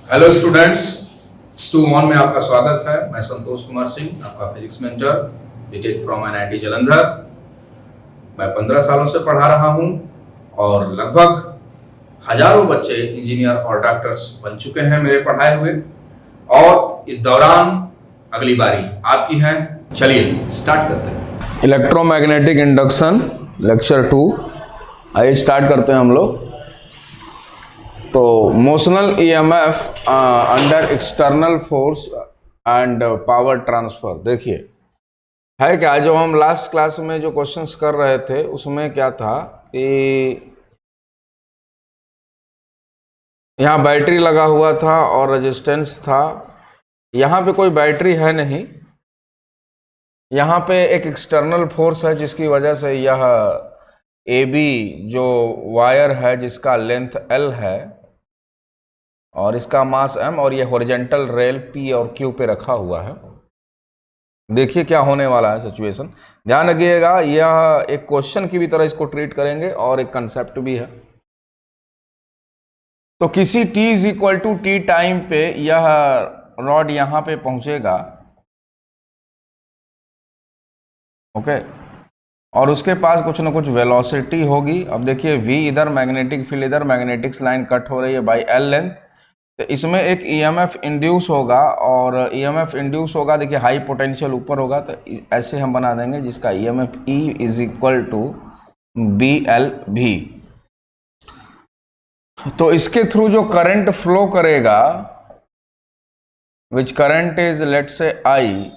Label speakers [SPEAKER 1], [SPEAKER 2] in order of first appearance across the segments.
[SPEAKER 1] Hello students, stew one में आपका स्वागत है। मैं संतोष कुमार सिंह, आपका physics mentor, BTech from NIT Jalandhar. मैं 15 सालों से पढ़ा रहा हूं और लगभग हजारों बच्चे इंजीनियर और डॉक्टर्स बन चुके हैं मेरे पढ़ाए हुए। और इस दौरान अगली बारी आपकी है। चलिए स्टार्ट करते हैं।
[SPEAKER 2] Electromagnetic induction lecture 2। आइए स्टार्ट करते हैं हम लोग। तो motional EMF under external force and power transfer. देखिए है क्या, जो हम लास्ट क्लास में जो क्वेश्चंस कर रहे थे उसमें क्या था कि यहाँ बैटरी लगा हुआ था और रेजिस्टेंस था। यहाँ पे कोई बैटरी है नहीं, यहाँ पे एक एक्सटर्नल फोर्स है जिसकी वजह से यह AB जो वायर है जिसका लेंथ L है और इसका मास M और ये हॉरिजॉन्टल रेल P और Q पे रखा हुआ है। देखिए क्या होने वाला है सिचुएशन, ध्यान रखिएगा। यह एक क्वेश्चन की भी तरह इसको ट्रीट करेंगे और एक कंसेप्ट भी है। तो किसी t = t टाइम पे यह रॉड यहाँ पे पहुंचेगा, ओके, और उसके पास कुछ ना कुछ वेलोसिटी होगी। अब देखिए v इधर, मैग्नेटिक फील्ड इधर, मैग्नेटिक्स लाइन कट हो रही है बाय L लेंथ। तो इसमें एक ईएमएफ इंड्यूस होगा और ईएमएफ इंड्यूस होगा, देखिए हाई पोटेंशियल ऊपर होगा, तो ऐसे हम बना देंगे जिसका ईएमएफ E = BLV। तो इसके थ्रू जो करंट फ्लो करेगा, विच करंट इज लेट से I,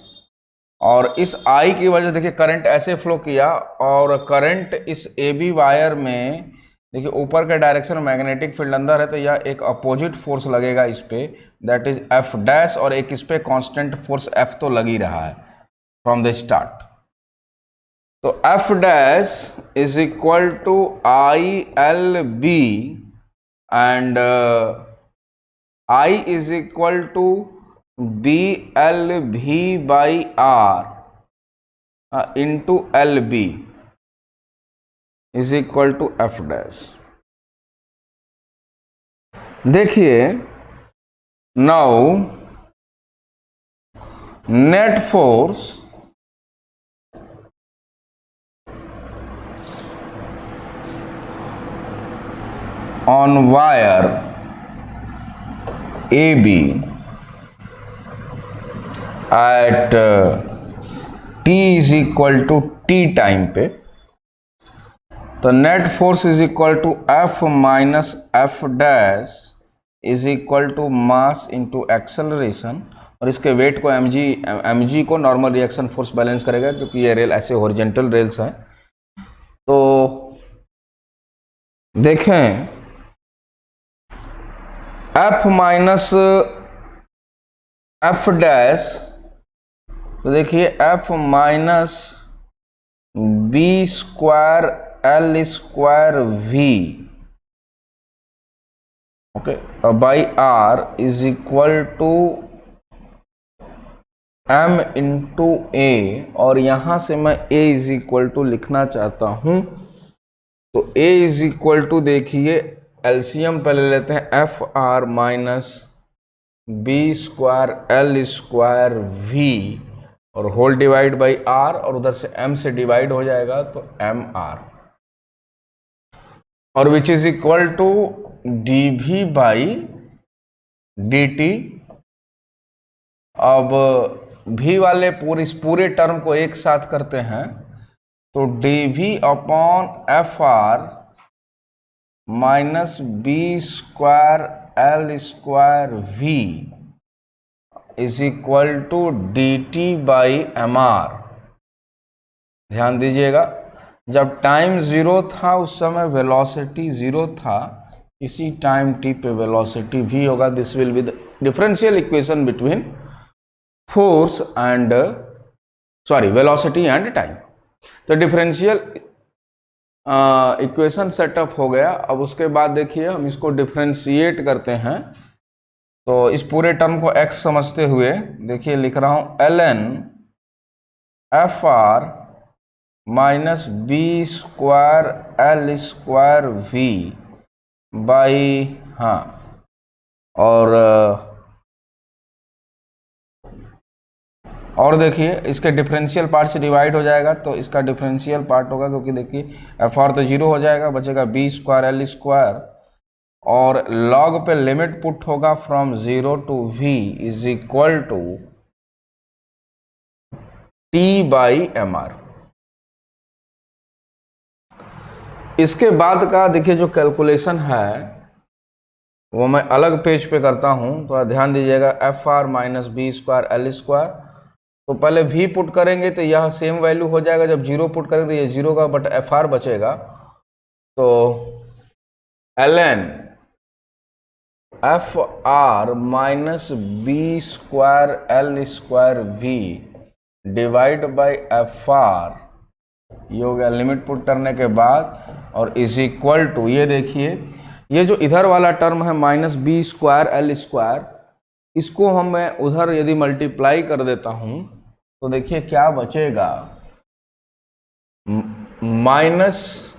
[SPEAKER 2] और इस I की वजह देखिए करंट ऐसे फ्लो किया और करंट इस AB वायर में, देखिए ऊपर के डायरेक्शन में मैग्नेटिक फील्ड अंदर है तो यह एक अपोजिट फोर्स लगेगा इस पे, दैट इज F' और एक इस पे कांस्टेंट फोर्स F तो लग ही रहा है फ्रॉम द स्टार्ट। तो F' = ILB and I = BLV/R into LB = F'। देखिए now net force on wire AB at t = t time पे, तो net force F - F' mass into acceleration, और इसके वेट को mg को नॉर्मल रिएक्शन फोर्स बैलेंस करेगा क्योंकि ये रेल ऐसे हॉरिजॉन्टल रेल्स हैं। तो देखें F - F', तो देखिए F - B²L² V, okay, by R = M × A, और यहां से मैं A = लिखना चाहता हूं। तो A = देखिए एलसीएम पहले लेते हैं, FR - B²L² V और होल डिवाइड बाई R, और उधर से M से डिवाइड हो जाएगा तो MR, और which is equal to dV/dt। अब V वाले इस पूरे टर्म को एक साथ करते हैं, तो dV/FR - B²L² V = dt/mr। ध्यान दीजिएगा, जब टाइम 0 था उस समय वेलोसिटी 0 था, इसी टाइम t पे वेलोसिटी v होगा। This will be the differential equation between force and velocity and time. तो डिफरेंशियल इक्वेशन सेटअप हो गया। अब उसके बाद देखिए हम इसको डिफरेंशिएट करते हैं, तो इस पूरे टर्म को x समझते हुए देखिए लिख रहा हूं ln FR - B²L² V by और देखिए इसके डिफरेंशियल पार्ट से डिवाइड हो जाएगा, तो इसका डिफरेंशियल पार्ट होगा, क्योंकि देखिए एफ आर तो जीरो हो जाएगा, बचेगा बी स्क्वायर एल स्क्वायर, और लॉग पे लिमिट पुट होगा from 0 to v is equal to T by M R. इसके बाद का देखिए जो कैलकुलेशन है वो मैं अलग पेज पे करता हूँ, थोड़ा ध्यान दीजिएगा। F R minus B square L square, तो पहले v पुट करेंगे तो यह सेम वैल्यू हो जाएगा, जब 0 पुट करेंगे तो ये 0 का, बट एफ आर बचेगा, तो ln F R minus B square L square V divide by F R, ये हो गया लिमिट पुट करने के बाद, और इज इक्वल टू, ये देखिए ये जो इधर वाला टर्म है minus B square L square, इसको हम मैं उधर यदि मल्टीप्लाई कर देता हूं तो देखिए क्या बचेगा, minus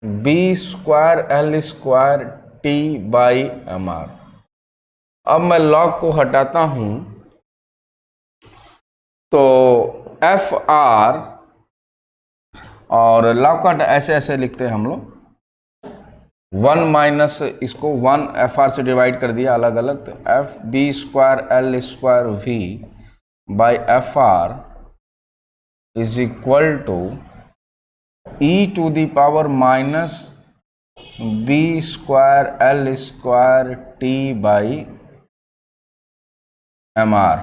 [SPEAKER 2] B square L square T by M R. अब मैं लॉग को हटाता हूं तो एफ आर, और लॉग का ऐसे ऐसे लिखते हैं हम लोग, 1 माइनस इसको 1 एफ आर से डिवाइड कर दिया अलग अलग, तो F B square L square V by F R is equal to E to the power minus B square L square T by M R.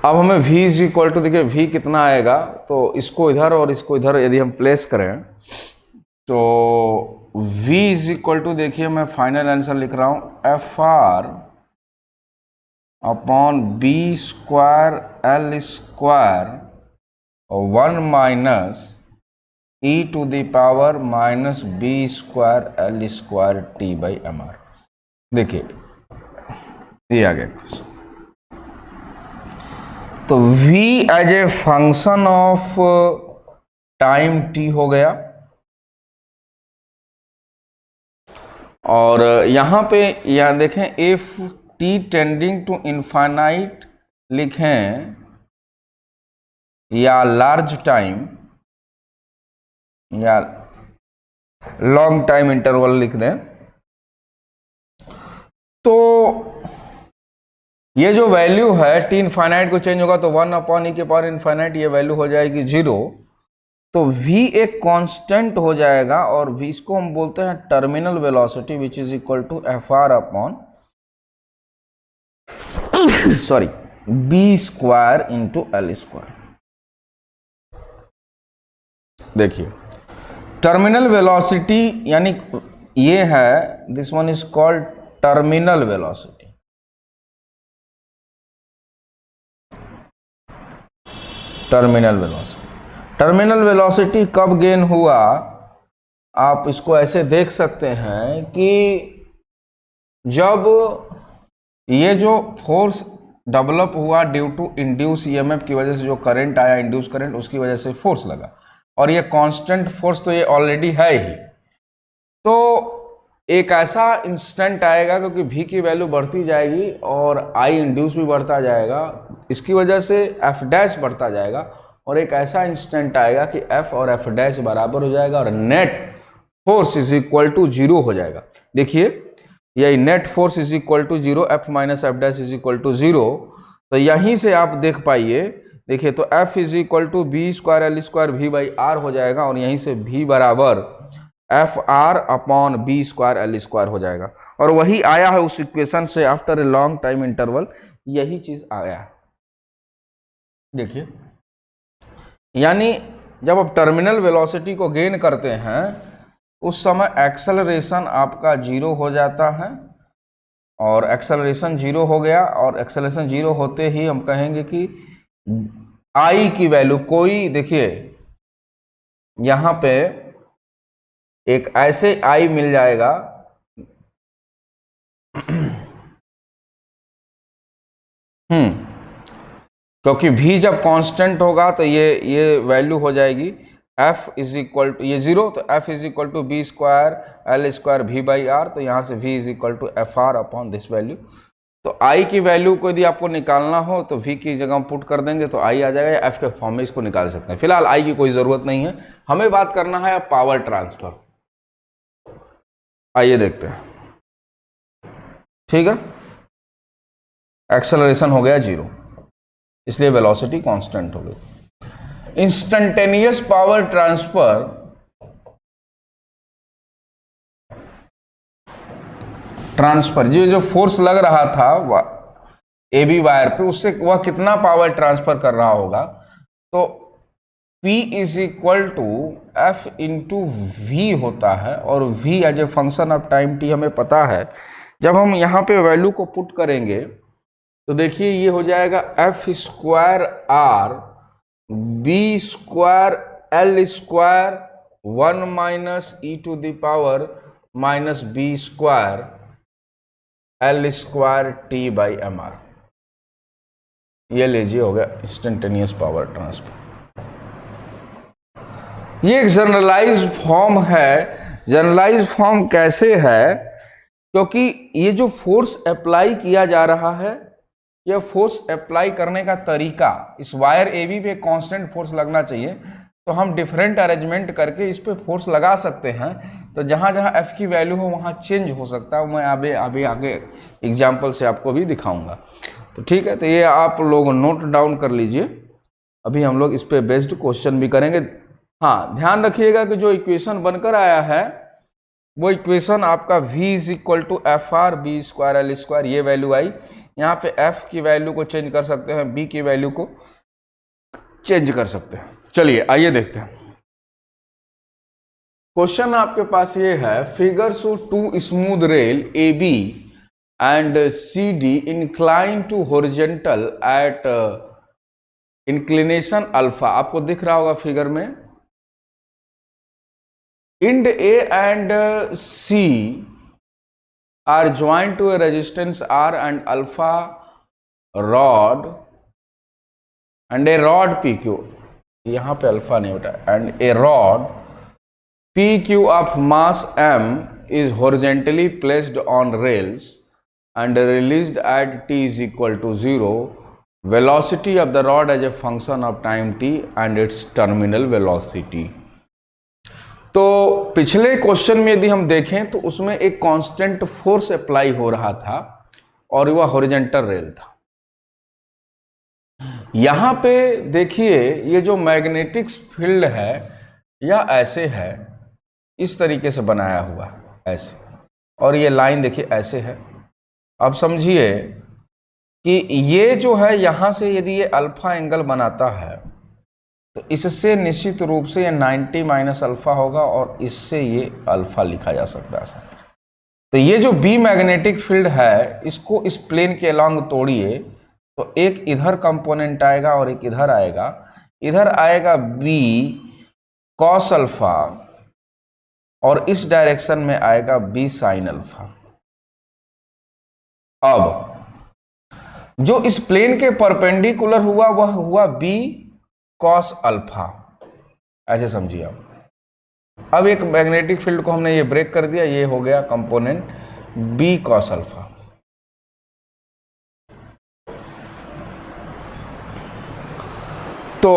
[SPEAKER 2] अब हमें v इज इक्वल टू, देखिए v कितना आएगा, तो इसको इधर और इसको इधर यदि हम प्लेस करें तो v इज इक्वल टू, देखिए मैं फाइनल आंसर लिख रहा हूं, F R upon B square L square 1 minus E to the power minus B square L square T by M R. देखिए ये आ गया, तो v as a function of time t हो गया, और यहां पे यह देखें if t tending to infinite लिखें या लार्ज टाइम या लॉन्ग टाइम इंटरवल लिख दें, तो ये जो वैल्यू है t इनफाइनाइट को चेंज होगा तो 1 अपॉन ई के पावर इनफाइनाइट, ये वैल्यू हो जाएगी 0, तो v एक कांस्टेंट हो जाएगा, और v इसको हम बोलते हैं terminal velocity which is equal to F R upon sorry B square into L square. देखिए टर्मिनल वेलोसिटी यानी ये है, this one is called terminal velocity. Terminal velocity कब गेन हुआ, आप इसको ऐसे देख सकते हैं कि जब ये जो फोर्स डेवलप हुआ ड्यू टू इंड्यूस ईएमएफ की वजह से, जो करंट आया इंड्यूस करंट, उसकी वजह से फोर्स लगा, और ये कांस्टेंट फोर्स तो ये ऑलरेडी है ही, तो एक ऐसा इंस्टेंट आएगा क्योंकि v की वैल्यू बढ़ती जाएगी और I इंड्यूस भी बढ़ता जाएगा, इसकी वजह से f डैश बढ़ता जाएगा, और एक ऐसा इंस्टेंट आएगा कि f और f डैश बराबर हो जाएगा और net force is equal to 0 हो जाएगा। देखिए यही net force is equal to 0, f minus F dash is equal to 0, तो यहीं से आप देख पाइए, देखिए तो f is equal to B square L square V by R हो जाएगा, और यहीं से v बराबर F R upon B square L square हो जाएगा, और वही आया है उस इक्वेशन से after a long time interval, यही चीज आया है। देखिए यानी जब आप टर्मिनल वेलोसिटी को गेन करते हैं उस समय एक्सेलरेशन आपका 0 हो जाता है, और एक्सेलरेशन 0 हो गया, और एक्सेलरेशन 0 होते ही हम कहेंगे कि I की वैल्यू कोई, देखिए यहां पे एक ऐसे I मिल जाएगा क्योंकि v जब कांस्टेंट होगा तो ये वैल्यू हो जाएगी एफ इज इक्वल टू ये 0, तो F is equal to B square L square V by R, तो यहाँ से v is equal to F R upon this value. तो i की वैल्यू को यदि आपको निकालना हो तो v की जगह पुट कर देंगे तो i आ जाएगा, या f के फॉर्म में इसको निकाल सकते हैं। फिलहाल i की कोई ज़रूरत नहीं है, हमें बात करना है पावर ट्रांसफर। आइए देखते हैं, ठीक है। एक्सेलरेशन हो गया 0, इसलिए वेलोसिटी कांस्टेंट हो गई। इंस्टेंटेनियस पावर ट्रांसफर ये जो फोर्स लग रहा था ए बी वायर पे, उससे वह कितना पावर ट्रांसफर कर रहा होगा, तो P is equal to F into V होता है, और v as a function of time t हमें पता है। जब हम यहाँ पे वैल्यू को पुट करेंगे तो देखिए ये हो जाएगा F square R B square L square 1 minus E to the power minus B square L square T by M R. ये लीजिए हो गया इंस्टेंटेनियस पावर ट्रांसफर। ये एक जनरलाइज फॉर्म है। जनरलाइज फॉर्म कैसे है, क्योंकि ये जो फोर्स अप्लाई किया जा रहा है, यह फोर्स अप्लाई करने का तरीका, इस वायर ए बी पे कांस्टेंट फोर्स लगना चाहिए, तो हम डिफरेंट अरेंजमेंट करके इस पे फोर्स लगा सकते हैं। तो जहाँ जहाँ एफ की वैल्यू हो वहाँ चेंज हो सकता है, मैं आगे एग्जाम्पल से आपको भी दिखाऊंगा। तो ठीक है, तो ये आप लोग नोट डाउन कर लीजिए, अभी हम लोग इस पे बेस्ड क्वेश्चन भी करेंगे। हाँ, ध्यान रखिएगा कि जो इक्वेशन बनकर आया है वो इक्वेशन आपका v is equal to F R B square L square, ये वैल्यू आई। यहाँ पे f की वैल्यू को चेंज कर सकते हैं, b की वैल्यू को चेंज कर सकते हैं। चलिए आइए देखते हैं। क्वेश्चन आपके पास ये है, figure show to smooth rail A B and C D incline to horizontal at inclination alpha. आपको दिख रहा होगा फिगर में, end A and C are joined to a resistance R and alpha rod and a rod PQ, यहाँ पे alpha नहीं होता, and a rod PQ of mass M is horizontally placed on rails and released at t is equal to 0. Velocity of the rod as a function of time t and its terminal velocity. तो पिछले question में यदि हम देखें तो उसमें एक constant force apply हो रहा था और वह हॉरिजॉन्टल रेल था। यहां पे देखिए ये जो मैग्नेटिक फील्ड है यह ऐसे है, इस तरीके से बनाया हुआ ऐसे, और ये लाइन देखिए ऐसे है। अब समझिए कि ये जो है यहां से यदि ये अल्फा एंगल बनाता है तो इससे निश्चित रूप से ये 90 माइनस अल्फा होगा, और इससे ये अल्फा लिखा जा सकता है आसानी से। तो ये जो बी मैग्नेटिक फील्ड है, इसको इस प्लेन के अलॉन्ग तोड़िए तो एक इधर कंपोनेंट आएगा और एक इधर आएगा। इधर आएगा बी कॉस अल्फा और इस डायरेक्शन में आएगा बी साइन अल्फा। अब जो इस प्लेन के परपेंडिकुलर हुआ वह हुआ बी कॉस अल्फा, ऐसे समझिए आप। अब एक मैग्नेटिक फील्ड को हमने ये ब्रेक कर दिया, ये हो गया कंपोनेंट बी कॉस अल्फा। तो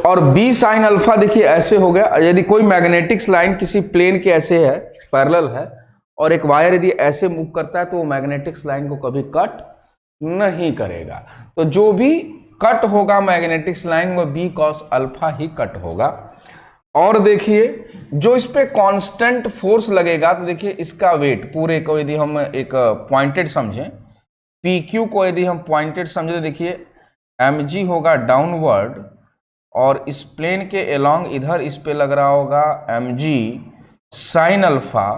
[SPEAKER 2] और बी साइन अल्फा देखिए ऐसे हो गया। यदि कोई मैग्नेटिक्स लाइन किसी प्लेन के ऐसे है, पैरेलल है, और एक वायर यदि ऐसे मूव करता है तो वो मैग्नेटिक्स लाइन को कभी कट नहीं करेगा। तो जो भी कट होगा मैग्नेटिक्स लाइन वो बी कॉस अल्फा ही कट होगा। और देखिए जो इस पे कांस्टेंट फोर्स लगेगा, तो देखिए इसका वेट पूरे को यदि हम एक पॉइंटेड समझें, पी क्यू को यदि हम पॉइंटेड समझे, तो देखिए एम जी होगा डाउनवर्ड, और इस प्लेन के अलोंग इधर इस पे लग रहा होगा एम जी साइन अल्फा,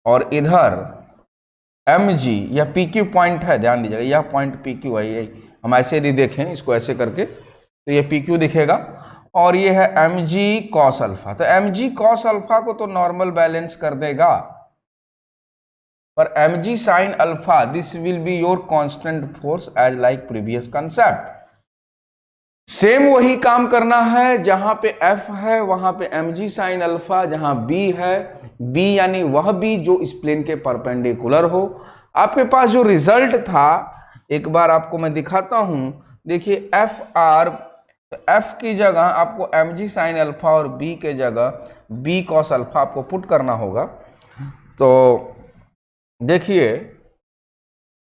[SPEAKER 2] और इधर एम जी यह पी क्यू पॉइंट है, ध्यान दीजिएगा यह पॉइंट पी क्यू है। ये हम ऐसे यदि देखें इसको ऐसे करके तो ये पी क्यू दिखेगा, और ये है एम जी कॉस अल्फा। तो एम जी कॉस अल्फा को तो नॉर्मल बैलेंस कर देगा, पर M G sine alpha this will be your constant force as like previous concept. Same वही काम करना है, जहां पे F है वहां पे mg साइन अल्फा, जहां B है B यानी वह B जो इस प्लेन के परपेंडिकुलर हो। आपके पास जो रिजल्ट था एक बार आपको मैं दिखाता हूं, देखिए FR, F की जगह आपको mg साइन अल्फा और B के जगह B कॉस अल्फा आपको पुट करना होगा। तो देखिए,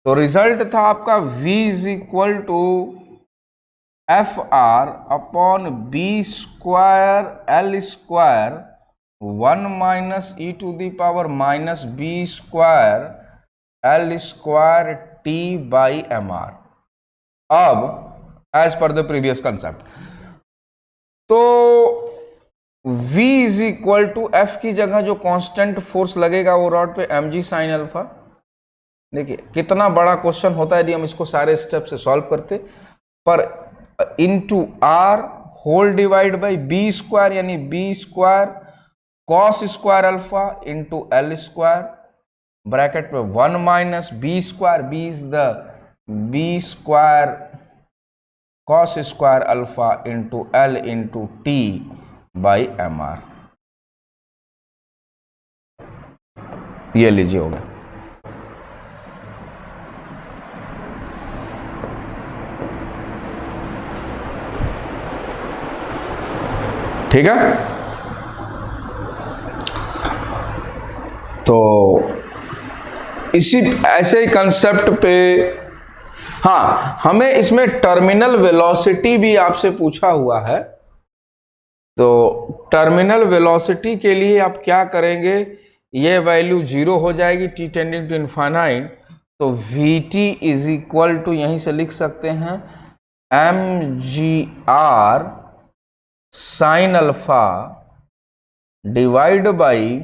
[SPEAKER 2] तो रिजल्ट था आपका V is equal to FR upon B square L square 1 minus e to the power minus B square L square T by MR। अब as per the previous concept, तो V is equal to F की जगह जो constant force लगेगा वो rod पे mg sine alpha. देखिए कितना बड़ा क्वेश्चन होता है यदि हम इसको सारे स्टेप से सॉल्व करते, पर into R whole divide by B square यानी B square cos square alpha into L square bracket पे 1 minus B square, B is the B square cos square alpha into L into T by MR। ये लीजिए हो गया। ठीक है, तो इसी ऐसे ही कंसेप्ट पे, हाँ हमें इसमें टर्मिनल वेलोसिटी भी आपसे पूछा हुआ है। तो टर्मिनल वेलोसिटी के लिए आप क्या करेंगे, ये वैल्यू 0 हो जाएगी t टेंडिंग टू इनफाइनाइट, तो vt इज इक्वल टू यहीं से लिख सकते हैं mgr sine alpha divide by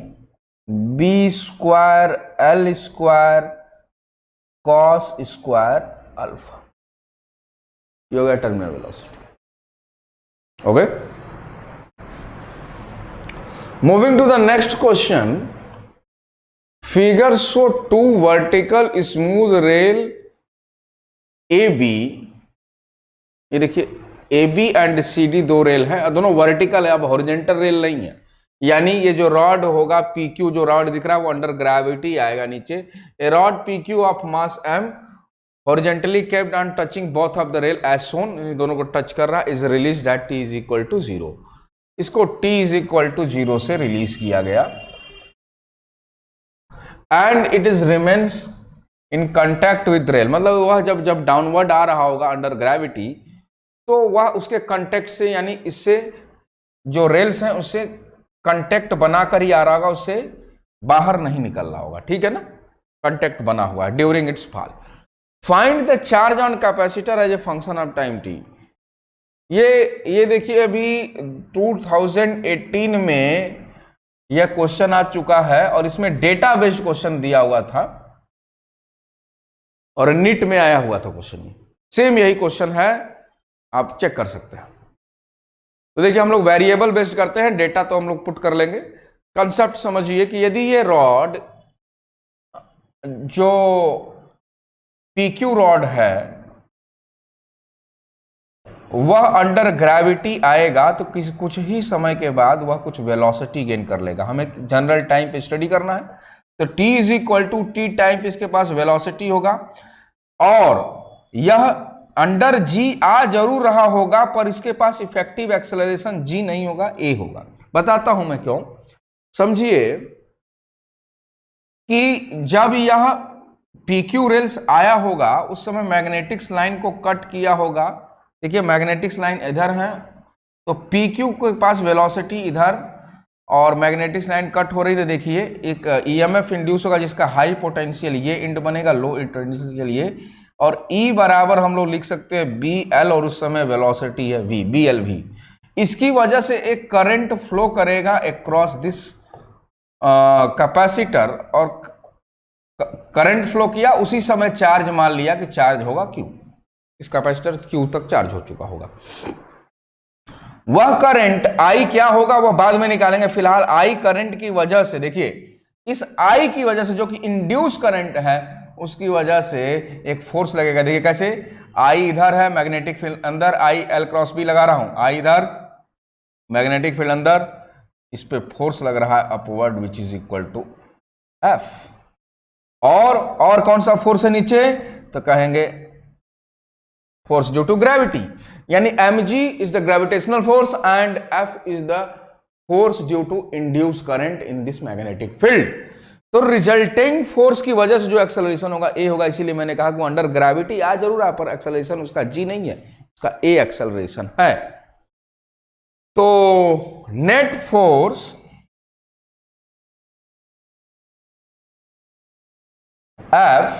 [SPEAKER 2] B square L square cos square alpha. ये हो गया terminal velocity. Okay, moving to the next question. Figure show 2 vertical smooth rail AB। ये देखिए AB एंड CD दो रेल है, दोनों वर्टिकल है, अब हॉरिजॉन्टल रेल नहीं है। यानी ये जो रॉड होगा PQ, जो रॉड दिख रहा है वो अंडर ग्रेविटी आएगा नीचे। A rod PQ of mass M horizontally kept on touching both of the rail as shown, दोनों को टच कर रहा है, is released at t is equal to 0। इसको t इज इक्वल टू 0 से रिलीज किया गया and it is remains in contact with rail. मतलब वह जब डाउनवर्ड आ रहा होगा अंडर ग्रेविटी, तो वह उसके कंटेक्ट से, यानी इससे जो रेल्स हैं उससे कंटेक्ट बनाकर ही आ रहा होगा, उससे बाहर नहीं निकल रहा होगा। ठीक है ना, कंटेक्ट बना हुआ है during its fall. Find the charge on capacitor as a function of time t। ये देखिए अभी 2018 में यह क्वेश्चन आ चुका है और इसमें डेटा बेस्ड क्वेश्चन दिया हुआ था और नीट में आया हुआ था क्वेश्चन। सेम यही क्वेश्चन है, आप चेक कर सकते हैं। तो देखिए हम लोग वेरिएबल बेस्ड करते हैं, डेटा तो हम लोग पुट कर लेंगे। कंसेप्ट समझिए कि यदि ये रॉड जो PQ रॉड है वह अंडर ग्रेविटी आएगा तो कुछ ही समय के बाद वह कुछ वेलोसिटी गेन कर लेगा। हमें जनरल टाइम पे स्टडी करना है, तो t is equal to T time इसके पास वेलोसिटी होगा और यह अंडर g आ जरूर रहा होगा पर इसके पास इफेक्टिव एक्सेलरेशन g नहीं होगा, a होगा। बताता हूं मैं क्यों। समझिए कि जब यह PQ रेल्स आया होगा उस समय मैग्नेटिक्स लाइन को कट किया होगा। देखिए मैग्नेटिक्स लाइन इधर है तो PQ के पास वेलोसिटी इधर और मैग्नेटिक्स लाइन कट हो रही है। देखिए एक EMF इंड्यूस होगा जिसका हाई पोटेंशियल ये इंड बनेगा, लो पोटेंशियल ये, और E बराबर हम लोग लिख सकते हैं BL और उस समय वेलोसिटी है V, BLV। इसकी वजह से एक करंट फ्लो करेगा अक्रॉस दिस कैपेसिटर और करंट फ्लो किया, उसी समय चार्ज मान लिया कि चार्ज होगा Q, इस कैपेसिटर Q तक चार्ज हो चुका होगा। वह करंट I क्या होगा वह बाद में निकालेंगे, फिलहाल I करंट की वजह से, देखिए इस I की वजह से जो कि इंड्यूस करंट है उसकी वजह से एक फोर्स लगेगा। देखिए कैसे, आई इधर है, मैग्नेटिक फील्ड अंदर, आई एल क्रॉस बी लगा रहा हूं, आई इधर, मैग्नेटिक फील्ड अंदर, इस पे फोर्स लग रहा है upward which is equal to F. और कौन सा फोर्स है नीचे, तो कहेंगे फोर्स ड्यू टू ग्रेविटी, यानी mg is the gravitational force and f is the force due to induce current in this magnetic field. तो रिजल्टिंग फोर्स की वजह से जो एक्सेलरेशन होगा a होगा, इसीलिए मैंने कहा कि वो अंडर ग्रेविटी आ जरूर है, पर एक्सेलरेशन उसका g नहीं है, उसका a एक्सेलरेशन है। तो net force F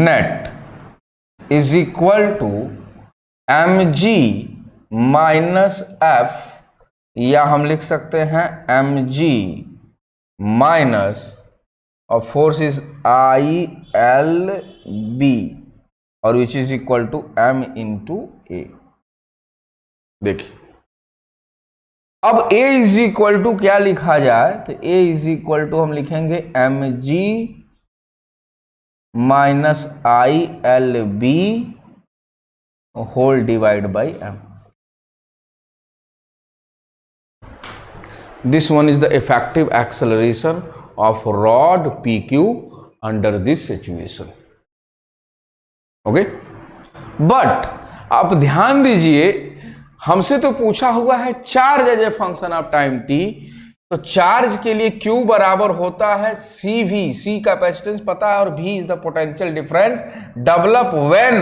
[SPEAKER 2] net is equal to mg minus F, या हम लिख सकते हैं mg माइनस और force is I L B और which is equal to m into a. देखिए अब a इज इक्वल टू क्या लिखा जाए, तो a इज इक्वल टू हम लिखेंगे mg minus I L B whole divide by m। This one is the effective acceleration of rod PQ under this situation. Okay, but आप ध्यान दीजिए, हमसे तो पूछा हुआ है charge as a function of time t, तो चार्ज के लिए Q बराबर होता है CV, C कैपेसिटेंस पता है और V is the potential difference develop when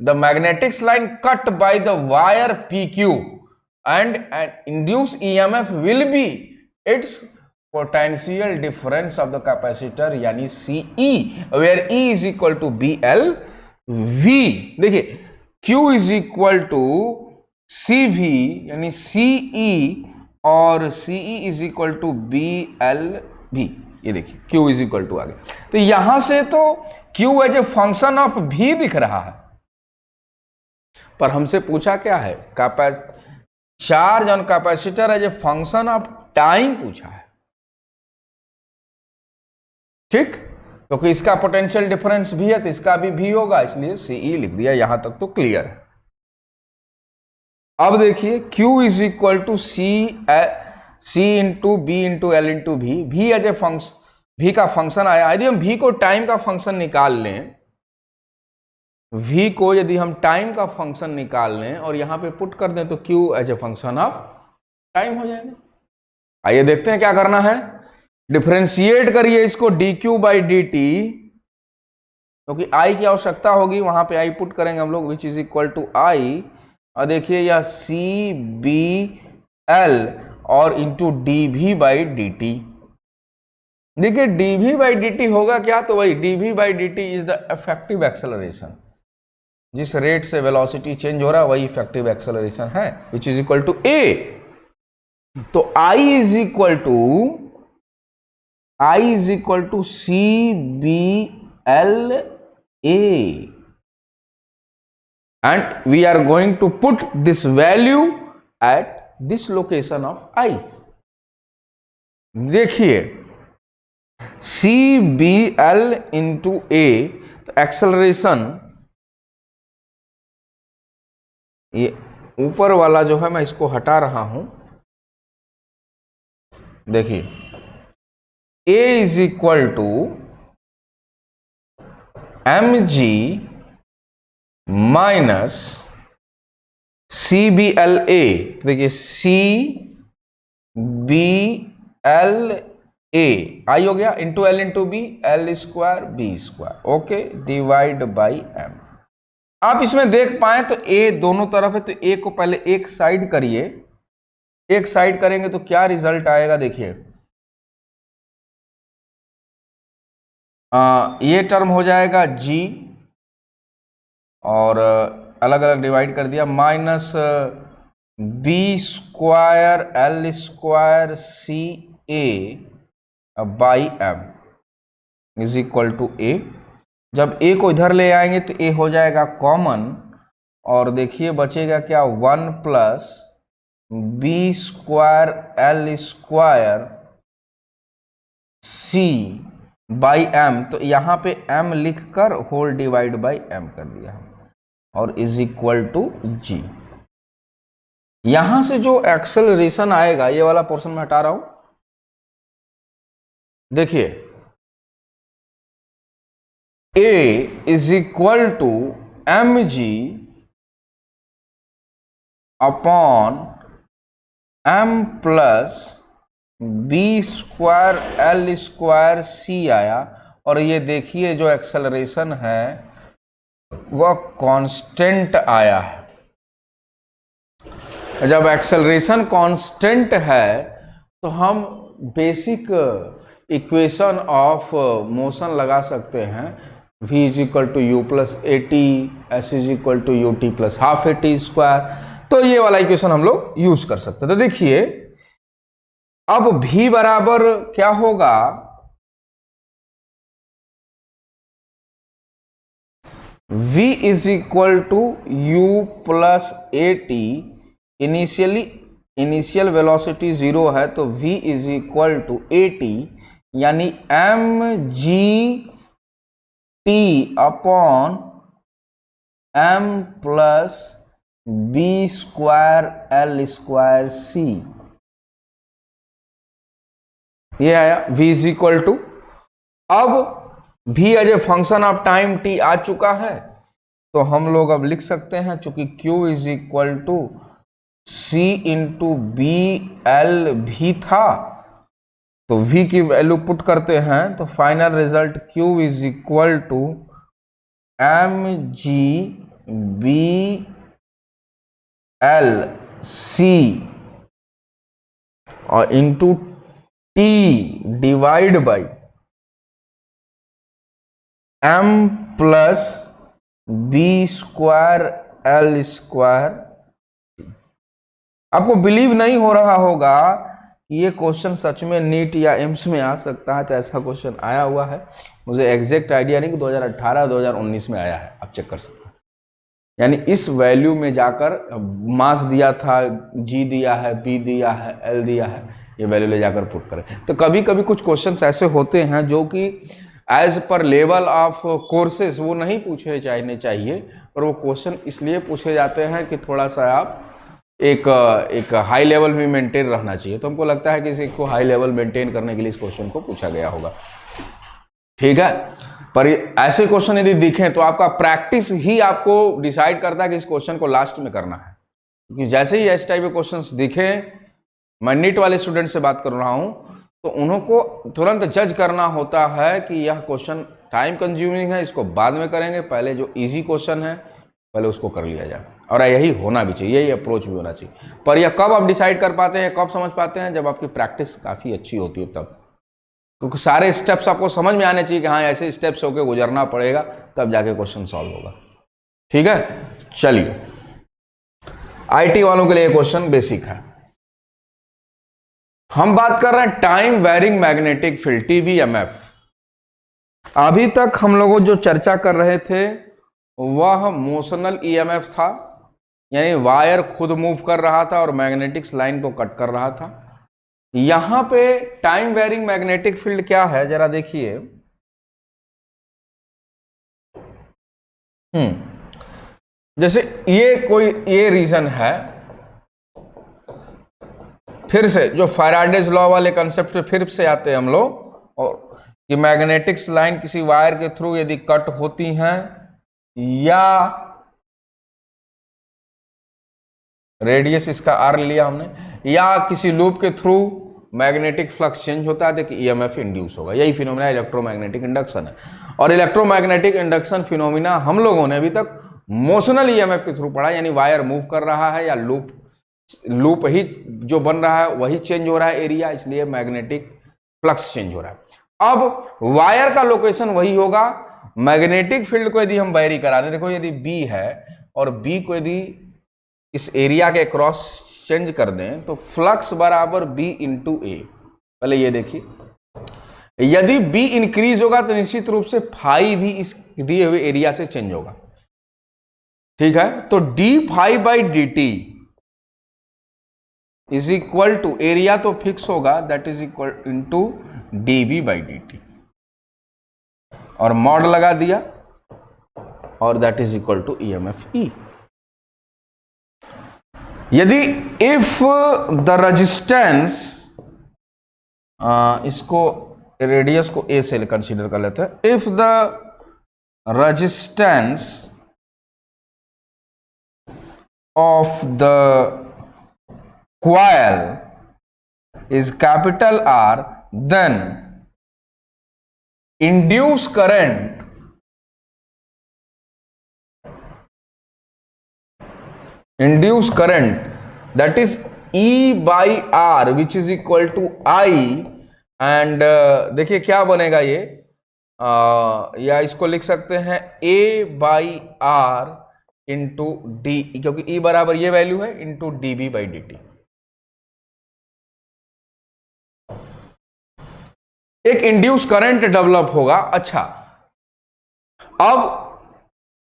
[SPEAKER 2] the magnetics line cut by the wire PQ and induced EMF will be its potential difference of the capacitor यानी CE, where E is equal to BL V। देखिए Q is equal to CV यानी CE और CE is equal to BLV। ये देखिए Q is equal to आ गया, तो यहां से तो Q as a function of V दिख रहा है, पर हमसे पूछा क्या है, charge on capacitor as a function of time पूछा है। ठीक, क्योंकि इसका पोटेंशियल डिफरेंस भी है तो इसका भी V होगा, इसलिए CE लिख दिया। यहां तक तो क्लियर है। अब देखिए Q is equal to C into B into L into V, V as a function, V का फंक्शन आया। यदि हम V को टाइम का फंक्शन निकाल लें, V को यदि हम टाइम का फंक्शन निकाल लें और यहां पे पुट कर दें तो Q as a function of time हो जाएगा। आइए देखते हैं क्या करना है, डिफरेंशिएट करिए इसको dq बाई dt, क्योंकि I की आवश्यकता होगी, वहां पे I पुट करेंगे हम लोग, which is equal to I, और देखिए यह CBL और इंटू dV बाई dt। देखिए dV बाई dt होगा क्या, तो वही dV by dt is the effective acceleration, जिस रेट से वेलोसिटी चेंज हो रहा है वही इफेक्टिव एक्सेलरेशन है, which is equal to a। तो I is equal to CBL A and we are going to put this value at this location of I। देखिए CBL into A, तो acceleration ये ऊपर वाला जो है मैं इसको हटा रहा हूं। देखिए A is equal to mg minus CBLA। देखिए CBLA आई हो गया into L into B, L square B square, okay, divide by M। आप इसमें देख पाए तो A दोनों तरफ है, तो A को पहले एक साइड करिए, एक साइड करेंगे तो क्या रिजल्ट आएगा, देखिए ये टर्म हो जाएगा G और अलग अलग डिवाइड कर दिया, minus B square L square CA by M is equal to A। जब A को इधर ले आएंगे तो A हो जाएगा कॉमन, और देखिए बचेगा क्या, 1 plus B square L square C by M, तो यहाँ पे एम लिखकर होल डिवाइड बाई एम कर दिया और इज इक्वल टू जी। यहां से जो एक्सेलरेशन आएगा, ये वाला पोर्शन में हटा रहा हूं, देखिए a is equal to m g upon m plus b square L square c आया, और ये देखिए जो एक्सेलरेशन है वह कांस्टेंट आया है। जब एक्सेलरेशन कांस्टेंट है तो हम बेसिक इक्वेशन ऑफ मोशन लगा सकते हैं, v is equal to you plus A T, S is equal to U T plus half A T square. तो ये वाला इक्वेशन हम लोग यूज कर सकते हैं। तो देखिए अब v बराबर क्या होगा, v is equal to you plus A t, initial velocity 0 है तो v is equal to a t, यानी m g t upon m plus b square L square c, ये आया v इज इक्वल टू। अब v as a function of time t आ चुका है, तो हम लोग अब लिख सकते हैं, चूंकि q is equal to c into B L भी था, तो v की वैल्यू पुट करते हैं तो final result q is equal to m g b l c और into t divide by m plus b square L square. आपको believe नहीं हो रहा होगा कि ये क्वेश्चन सच में नीट या एम्स में आ सकता है, तो ऐसा क्वेश्चन आया हुआ है। मुझे एग्जैक्ट आइडिया नहीं कि 2018-2019 में आया है, आप चेक कर सकते हैं। यानी इस वैल्यू में जाकर मास दिया था, जी दिया है, बी दिया है, एल दिया है, ये वैल्यू ले जाकर पुट करें। तो कभी कभी कुछ क्वेश्चंस ऐसे होते हैं जो कि as per level of courses वो नहीं पूछे जाने चाहिए, और वो क्वेश्चन इसलिए पूछे जाते हैं कि थोड़ा सा आप एक हाई लेवल में मेंटेन रहना चाहिए। तो हमको लगता है कि इसी को हाई लेवल मेंटेन करने के लिए इस क्वेश्चन को पूछा गया होगा, ठीक है। पर ऐसे क्वेश्चन यदि दिखें तो आपका प्रैक्टिस ही आपको डिसाइड करता है कि इस क्वेश्चन को लास्ट में करना है, क्योंकि जैसे ही इस टाइप के क्वेश्चंस दिखे, मैं नीट वाले स्टूडेंट से बात कर रहा हूं, तो उनको तुरंत जज करना होता है कि यह क्वेश्चन टाइम कंज्यूमिंग है, इसको बाद में करेंगे, पहले जो इजी क्वेश्चन है पहले उसको कर लिया जाए। और यही होना भी चाहिए, यही अप्रोच भी होना चाहिए। पर यह कब आप डिसाइड कर पाते हैं, कब समझ पाते हैं, जब आपकी प्रैक्टिस काफ़ी अच्छी होती है तब, क्योंकि सारे स्टेप्स आपको समझ में आने चाहिए कि हाँ ऐसे स्टेप्स होकर गुजरना पड़ेगा, तब जाके क्वेश्चन सॉल्व होगा, ठीक है। चलिए, आईटी वालों के लिए क्वेश्चन बेसिक है। हम बात कर रहे हैं टाइम वेरिंग मैग्नेटिक फील्ड, टीवीएमएफ। अभी तक हम लोग जो चर्चा कर रहे थे वह मोशनल ईएमएफ था, यानी वायर खुद मूव कर रहा था और मैग्नेटिक्स लाइन को कट कर रहा था। यहां पे टाइम वेरिंग मैग्नेटिक फील्ड क्या है, जरा देखिए। जैसे ये रीजन है, फिर से जो फैराडेज लॉ वाले कंसेप्ट पे फिर से आते हैं हम लोग, और कि मैग्नेटिक्स लाइन किसी वायर के थ्रू यदि कट होती हैं या रेडियस इसका आर लिया हमने, या किसी लूप के थ्रू मैग्नेटिक फ्लक्स चेंज होता है, देखिए ईएमएफ इंड्यूस होगा। यही फिनोमिना इलेक्ट्रोमैग्नेटिक इंडक्शन है। और इलेक्ट्रोमैग्नेटिक इंडक्शन फिनोमिना हम लोगों ने अभी तक मोशनल ईएमएफ के थ्रू पढ़ा, यानी वायर मूव कर रहा है या लूप ही जो बन रहा है वही चेंज हो रहा है एरिया, इसलिए मैग्नेटिक फ्लक्स चेंज हो रहा है। अब वायर का लोकेशन वही होगा। मैग्नेटिक फील्ड को यदि हम वेरी करा दें, देखो यदि बी है और बी को यदि इस एरिया के क्रॉस चेंज कर दें तो फ्लक्स बराबर बी इंटू ए। पहले ये देखिए, यदि बी इंक्रीज होगा तो निश्चित रूप से फाई भी इस दिए हुए एरिया से चेंज होगा, ठीक है। तो D phi by D T is equal to, area तो फिक्स होगा, that is equal into D B by D T. और मॉड लगा दिया और that is equal to EMF E। यदि इफ द रेजिस्टेंस, इसको रेडियस को A से कंसीडर कर लेते हैं, if the resistance of the coil is capital R, then induced current that is E by R which is equal to I, and देखिए क्या बनेगा ये, या इसको लिख सकते हैं A by R into D, क्योंकि E बराबर ये वैल्यू है, इंटू dB by dt। एक इंड्यूस करंट डेवलप होगा। अच्छा, अब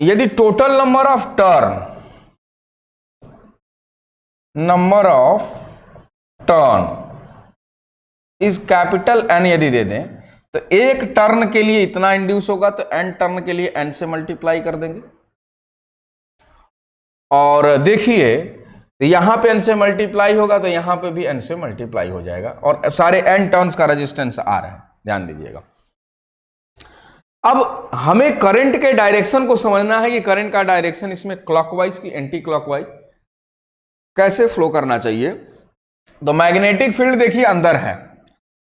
[SPEAKER 2] यदि total number of turn is capital N यदि दे दें, तो एक टर्न के लिए इतना इंड्यूस होगा, तो N टर्न के लिए N से मल्टीप्लाई कर देंगे। और देखिए यहां पे N से मल्टीप्लाई होगा तो यहां पे भी N से मल्टीप्लाई हो जाएगा, और सारे N टर्न्स का रेजिस्टेंस आ रहा है, ध्यान दीजिएगा। अब हमें करंट के डायरेक्शन को समझना है कि करंट का डायरेक्शन इसमें क्लॉकवाइज की एंटी क्लॉकवाइज कैसे फ्लो करना चाहिए। तो मैग्नेटिक फील्ड देखिए अंदर है,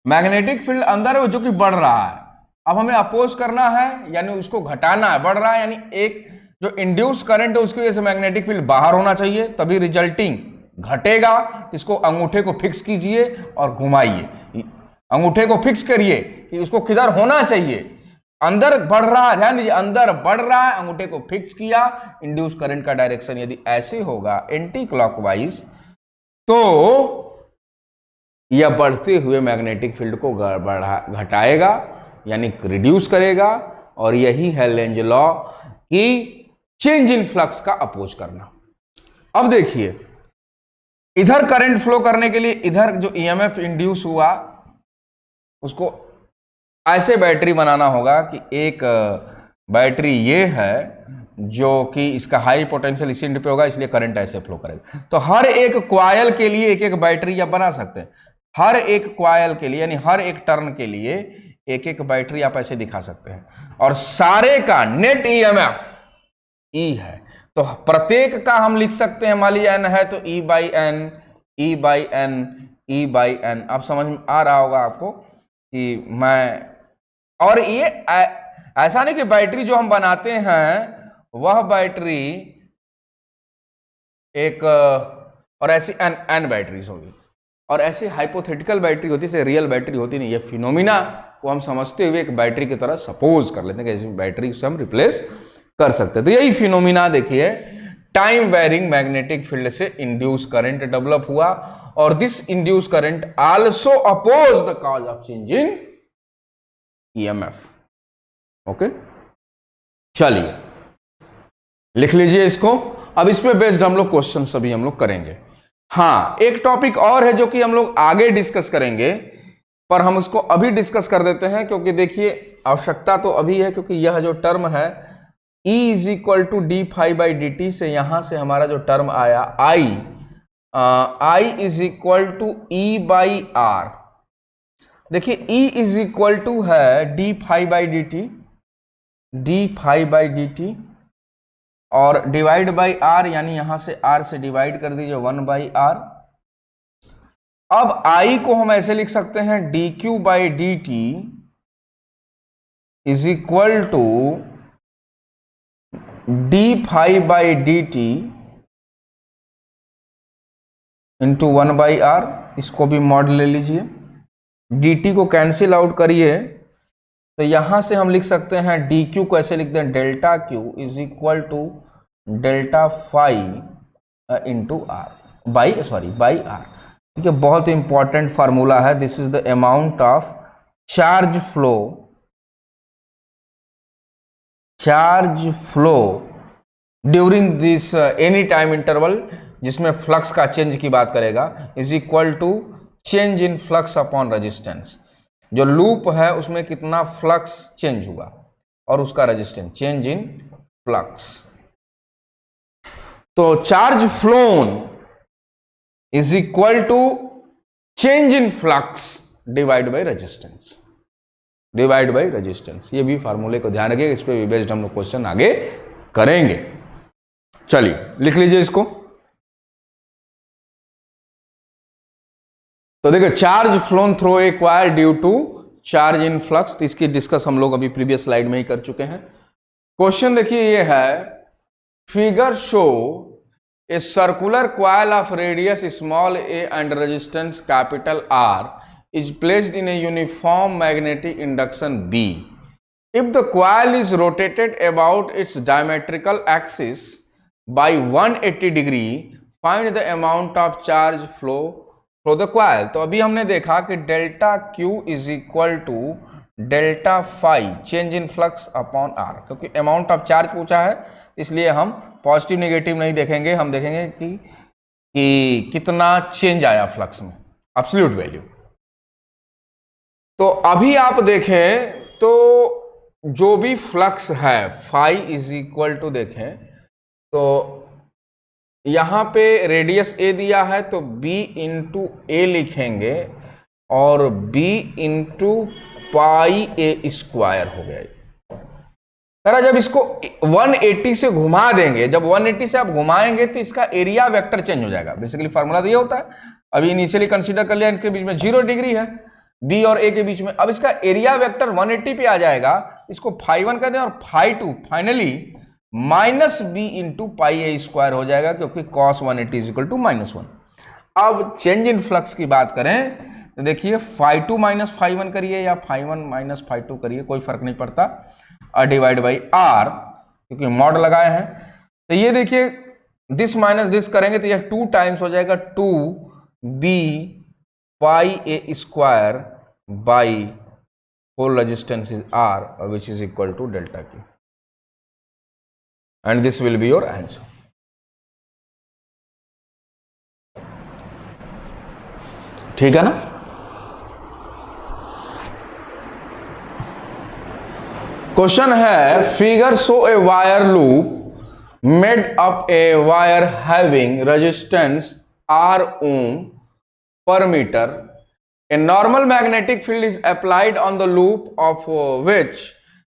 [SPEAKER 2] मैग्नेटिक फील्ड अंदर है जो कि बढ़ रहा है। अब हमें अपोज करना है, यानी उसको घटाना है, बढ़ रहा है, यानी एक जो इंड्यूस करंट है उसकी वजह से मैग्नेटिक फील्ड बाहर होना चाहिए, तभी रिजल्टिंग घटेगा। इसको अंगूठे को फिक्स कीजिए और घुमाइए, अंगूठे को फिक्स करिए कि उसको किधर होना चाहिए, अंदर बढ़ रहा है, ध्यान दीजिए अंदर बढ़ रहा है, अंगूठे को फिक्स किया, इंड्यूस करंट का डायरेक्शन यदि ऐसे होगा एंटी क्लॉकवाइज, तो यह बढ़ते हुए मैग्नेटिक फील्ड को घटाएगा, यानी रिड्यूस करेगा, और यही है लेंज लॉ की चेंज इन फ्लक्स का अपोज करना। अब देखिए इधर करंट फ्लो करने के लिए इधर जो EMF इंड्यूस हुआ उसको ऐसे बैटरी बनाना होगा कि एक बैटरी ये है जो कि इसका हाई पोटेंशियल इसी एंड पे होगा, इसलिए करंट ऐसे फ्लो करेगा। तो हर एक कॉइल के लिए एक एक बैटरी आप बना सकते हैं, हर एक कॉइल के लिए यानी हर एक टर्न के लिए एक एक बैटरी आप ऐसे दिखा सकते हैं, और सारे का नेट EMF E है। तो प्रत्येक का हम लिख सकते हैं, मान लीजिए N है तो E by N, E by N, E by N। अब समझ में आ रहा होगा आपको कि मैं, और ये ऐसा नहीं कि बैटरी जो हम बनाते हैं वह बैटरी एक, और ऐसी N बैटरीज होगी, और ऐसी हाइपोथेटिकल बैटरी होती है, रियल बैटरी होती नहीं। ये फिनोमिना को हम समझते हुए एक बैटरी की तरह सपोज कर लेते हैं कि ऐसी बैटरी से हम रिप्लेस कर सकते हैं। तो यही फिनोमिना देखिए, टाइम वेरिंग मैग्नेटिक फील्ड से इंड्यूस करंट डेवलप हुआ, और this induce current also oppose the cause of change in EMF। Okay, चलिए लिख लीजिए इसको। अब इस पे बेस्ड हम लोग क्वेश्चन सभी हम लोग करेंगे। हाँ, एक टॉपिक और है जो कि हम लोग आगे डिस्कस करेंगे, पर हम उसको अभी डिस्कस कर देते हैं, क्योंकि देखिए आवश्यकता तो अभी है, क्योंकि यह जो टर्म है E is equal to D phi by D T से यहां से हमारा जो टर्म आया I is equal to E by R. देखिए E इज इक्वल टू है D phi by D T, और डिवाइड बाई आर, यानी यहां से R से डिवाइड कर दीजिए 1 बाई आर। अब I को हम ऐसे लिख सकते हैं D Q by D T is equal to D phi by D T into 1 by R. इसको भी मॉड ले लीजिए, डी टी को कैंसिल आउट करिए, तो यहां से हम लिख सकते हैं डी क्यू को ऐसे लिख दें delta Q is equal to delta phi into R by R. ठीक है, बहुत इंपॉर्टेंट फार्मूला है। This is the amount of charge flow during this any time interval, जिसमें फ्लक्स का चेंज की बात करेगा, is equal to change in flux upon resistance. जो लूप है उसमें कितना फ्लक्स चेंज हुआ, और उसका रेजिस्टेंस, चेंज इन फ्लक्स। तो charge flown is equal to change in flux divide by resistance, divide by resistance. ये भी फार्मूले को ध्यान रखिए, इस पे भी बेस्ड हम लोग क्वेश्चन आगे करेंगे। चलिए लिख लीजिए इसको। तो देखिए, charge flown through a coil due to charge in flux, तो इसकी डिस्कस हम लोग अभी प्रीवियस स्लाइड में ही कर चुके हैं। क्वेश्चन देखिए ये है, figure show a circular coil of radius small A and resistance capital R is placed in a uniform magnetic induction B. If the coil is rotated about its diametrical axis by 180 degree, find the amount of charge flow through the coil. तो अभी हमने देखा कि delta Q is equal to delta phi change in flux upon R, क्योंकि amount of charge पूछा है इसलिए हम पॉजिटिव नेगेटिव नहीं देखेंगे, हम देखेंगे कि कितना चेंज आया फ्लक्स में, एब्सोल्यूट वैल्यू। तो अभी आप देखें तो जो भी फ्लक्स है फाई इज इक्वल टू, देखें तो यहाँ पे रेडियस ए दिया है तो b इंटू ए लिखेंगे और b into pi a square हो गया। जब इसको 180 से घुमा देंगे, जब 180 से आप घुमाएंगे तो इसका एरिया वेक्टर चेंज हो जाएगा। बेसिकली फार्मूला तो ये होता है, अभी इनिशियली कंसीडर कर लिया इनके बीच में 0 डिग्री है बी और ए के बीच में। अब इसका एरिया वेक्टर 180 पे आ जाएगा, इसको φ1 कर दें और φ2 finally minus b into pi a square हो जाएगा, क्योंकि cos 180 इज इक्वल टू -1। अब चेंज इन फ्लक्स की बात करें तो देखिए φ2 माइनस φ1 करिए या φ1 माइनस φ2 करिए, कोई फर्क नहीं पड़ता, डिवाइड बाई आर, क्योंकि मॉड लगाए हैं। तो ये देखिए दिस माइनस दिस करेंगे तो यह 2 टाइम्स हो जाएगा 2b pi a square by whole resistance is R which is equal to delta Q, and this will be your answer. ठीक है ना। क्वेश्चन है, figure show a wire loop made up a wire having resistance R ohm per meter. A normal magnetic field is applied on the loop of which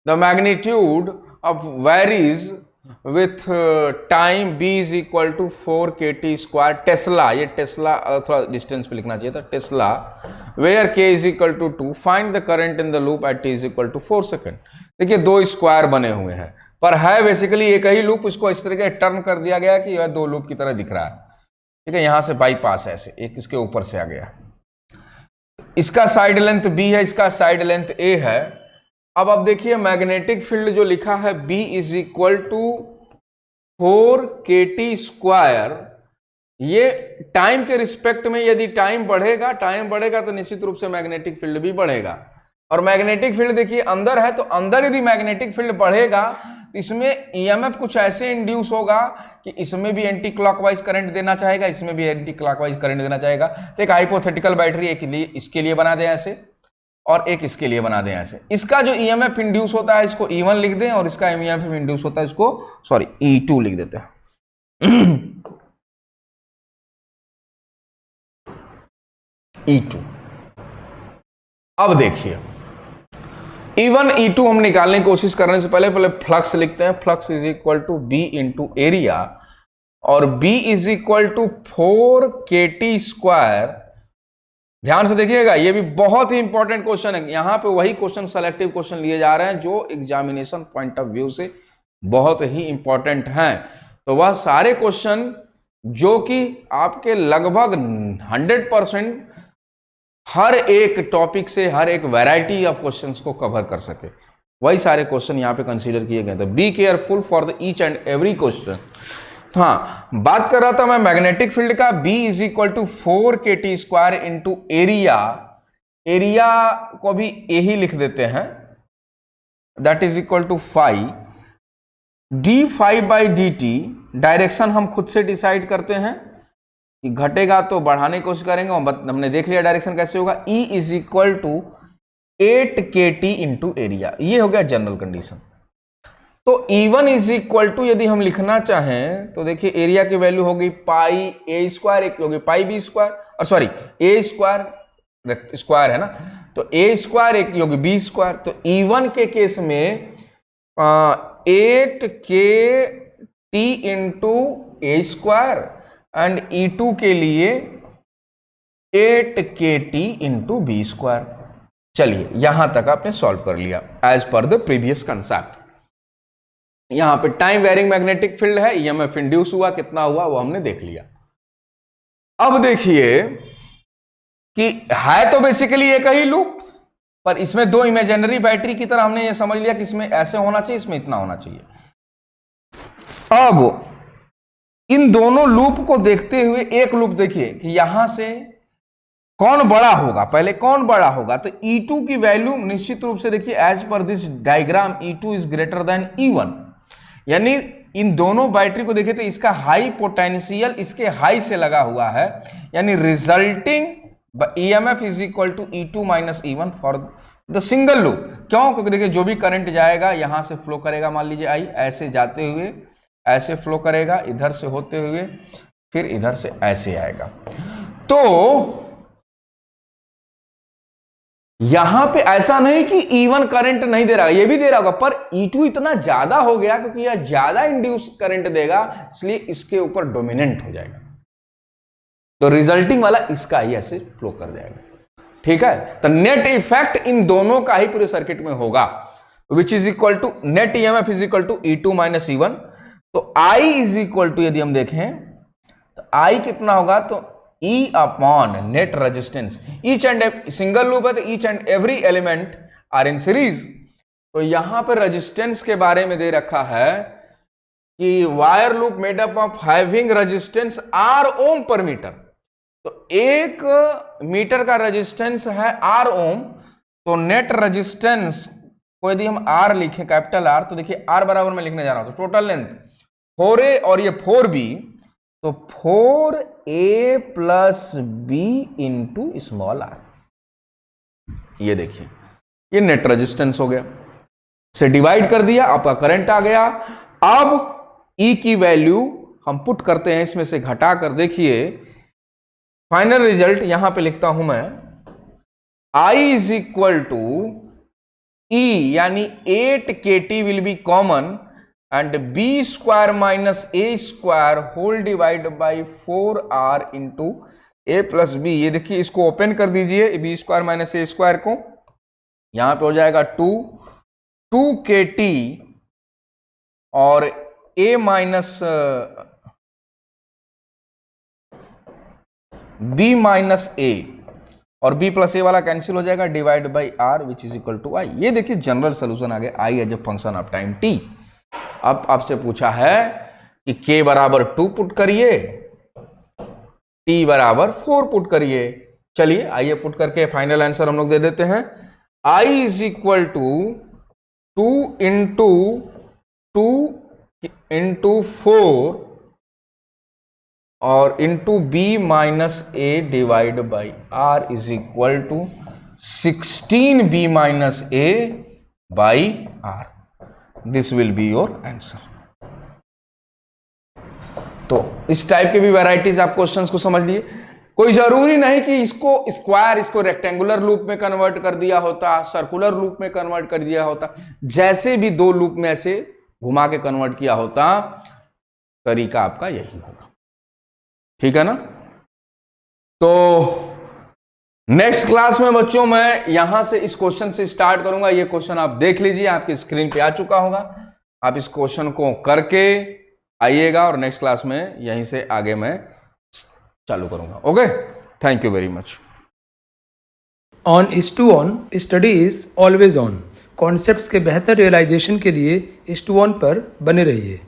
[SPEAKER 2] the magnitude of varies with time b is equal to 4 kt square Tesla, ये Tesla थोड़ा distance पे लिखना चाहिए था, Tesla, where k is equal to 2, find the current in the loop at t is equal to 4 second. देखिए 2 square बने हुए हैं पर है बेसिकली एक ही लूप, उसको इस तरीके टर्न कर दिया गया कि यह 2 लूप की तरह दिख रहा है। ठीक है, यहां से बाईपास ऐसे एक इसके ऊपर से आ गया, इसका साइड लेंथ b है, इसका साइड लेंथ a है। अब देखिए मैग्नेटिक फील्ड जो लिखा है b is equal to 4 kt square, ये टाइम के रिस्पेक्ट में यदि टाइम बढ़ेगा तो निश्चित रूप से मैग्नेटिक फील्ड भी बढ़ेगा। और मैग्नेटिक फील्ड देखिए अंदर है, तो अंदर यदि मैग्नेटिक फील्ड बढ़ेगा तो इसमें ईएमएफ कुछ ऐसे इंड्यूस होगा कि इसमें भी एंटी क्लॉकवाइज करंट देना चाहेगा, इसमें भी एंटी क्लॉकवाइज करंट देना चाहेगा। तो एक हाइपोथेटिकल बैटरी एक इसके लिए बना दें ऐसे और एक इसके लिए बना दें ऐसे। इसका जो ईएमएफ इंड्यूस होता है इसको E1 लिख दें और इसका ईएमएफ इंड्यूस होता है इसको E2 लिख देते हैं। E2। अब देखिए E1 E2 हम निकालने की कोशिश करने से पहले फ्लक्स लिखते हैं। Flux is equal to B into area और B is equal to 4 kt square. ध्यान से देखिएगा, ये भी बहुत ही इंपॉर्टेंट क्वेश्चन है। यहां पे वही क्वेश्चन सेलेक्टिव क्वेश्चन लिए जा रहे हैं जो एग्जामिनेशन पॉइंट ऑफ व्यू से बहुत ही इंपॉर्टेंट हैं। तो वह सारे क्वेश्चन जो कि आपके लगभग 100% हर एक टॉपिक से हर एक वैरायटी ऑफ क्वेश्चंस को कवर कर सके, वही सारे क्वेश्चन यहाँ पे कंसीडर किए गए थे। Be careful for the each and every question. हाँ, बात कर रहा था मैं मैग्नेटिक फील्ड का। B is equal to 4 kt square into area, area को भी ए ही लिख देते हैं, that is equal to phi D phi by D T. Direction हम खुद से डिसाइड करते हैं कि घटेगा तो बढ़ाने की कोशिश करेंगे, हमने देख लिया डायरेक्शन कैसे होगा। E is equal to 8 kt into area, ये हो गया जनरल कंडीशन। तो E1 इज इक्वल टू यदि हम लिखना चाहें तो देखिए एरिया की वैल्यू होगी पाई ए स्क्वायर, एक होगी पाई बी स्क्वायर, और सॉरी ए स्क्वायर स्क्वायर है ना, तो ए स्क्वायर एक होगी बी स्क्वायर। तो E1 के केस में 8 के T into A square and E2 के लिए 8 के टी इंटू बी स्क्वायर। चलिए यहां तक आपने सॉल्व कर लिया as per the previous concept. यहां पे टाइम वेरिंग मैग्नेटिक फील्ड है, ईएमएफ इंड्यूस हुआ, कितना हुआ वो हमने देख लिया। अब देखिए कि है तो बेसिकली एक ही लूप, पर इसमें दो इमेजिनरी बैटरी की तरह हमने ये समझ लिया कि इसमें ऐसे होना चाहिए, इसमें इतना होना चाहिए। अब इन दोनों लूप को देखते हुए एक लूप देखिए कि यहां से कौन बड़ा होगा, पहले कौन बड़ा होगा, तो E2 की वैल्यू निश्चित रूप से देखिए as per this diagram E2 is greater than E1, यानी इन दोनों बैटरी को देखिए तो इसका हाई पोटेंशियल इसके हाई से लगा हुआ है, यानी resulting EMF is equal to E2 minus E1 for the single loop. क्यों? क्योंकि देखिए जो भी करंट जाएगा यहां से फ्लो करेगा, मान लीजिए आई ऐसे जाते हुए ऐसे फ्लो करेगा, इधर से होते हुए फिर इधर से ऐसे आएगा। तो यहां पे ऐसा नहीं कि E1 करंट नहीं दे रहा, ये भी दे रहा होगा, पर E2 इतना ज्यादा हो गया क्योंकि यह ज्यादा इंड्यूस करंट देगा, इसलिए इसके ऊपर डोमिनेंट हो जाएगा, तो रिजल्टिंग वाला इसका ही ऐसे फ्लो कर जाएगा। ठीक है, तो नेट इफेक्ट इन दोनों का ही पूरे सर्किट में होगा, which is equal to net EMF is equal to E2 minus E1। तो I इज इक्वल टू यदि हम देखें तो I कितना होगा, तो E upon net resistance, each and single loop है तो each and every element are in series. तो यहां पर रेजिस्टेंस के बारे में दे रखा है कि wire loop made up of having resistance R ओम पर मीटर। तो 1 मीटर का रेजिस्टेंस है R ओम, तो नेट रेजिस्टेंस को यदि हम R लिखें कैपिटल R, तो देखिए R बराबर में लिखने जा रहा हूं, तो टोटल लेंथ 4A और ये 4B, तो 4A plus B into small R. ये देखिए ये नेट रेजिस्टेंस हो गया, से डिवाइड कर दिया, आपका करंट आ गया। अब E की वैल्यू हम पुट करते हैं, इसमें से घटा कर देखिए फाइनल रिजल्ट यहां पे लिखता हूं मैं, I is equal to E यानी 8 KT will be common and b square minus a square whole divided by 4r into a plus b। ये देखिए इसको ओपन कर दीजिए, b square minus a square को, यहां पे हो जाएगा 2 KT और a minus b minus a और b प्लस a वाला कैंसिल हो जाएगा, divide by r which is equal to I। ये देखिए जनरल सोल्यूशन आ गया, I as a function of time t। अब आपसे पूछा है कि k बराबर 2 पुट करिए, t बराबर 4 पुट करिए। चलिए आइए पुट करके फाइनल आंसर हम लोग दे देते हैं। I is equal to 2 into 4 और into b minus a divide by r is equal to 16b minus a by r। This will be your answer. तो इस टाइप के भी वैरायटीज आप क्वेश्चंस को समझ लिए। कोई जरूरी नहीं कि इसको स्क्वायर, इसको रेक्टेंगुलर लूप में कन्वर्ट कर दिया होता, सर्कुलर लूप में कन्वर्ट कर दिया होता, जैसे भी दो लूप में ऐसे घुमा के कन्वर्ट किया होता, तरीका आपका यही होगा। ठीक है ना? तो नेक्स्ट क्लास में बच्चों मैं यहां से इस क्वेश्चन से स्टार्ट करूंगा। ये क्वेश्चन आप देख लीजिए, आपकी स्क्रीन पे आ चुका होगा। आप इस क्वेश्चन को करके आइएगा और नेक्स्ट क्लास में यहीं से आगे मैं चालू करूंगा। Okay, thank you very much.
[SPEAKER 3] On is to on study is always on. Concepts के बेहतर रियलाइजेशन के लिए इज टू ऑन पर बने रहिए।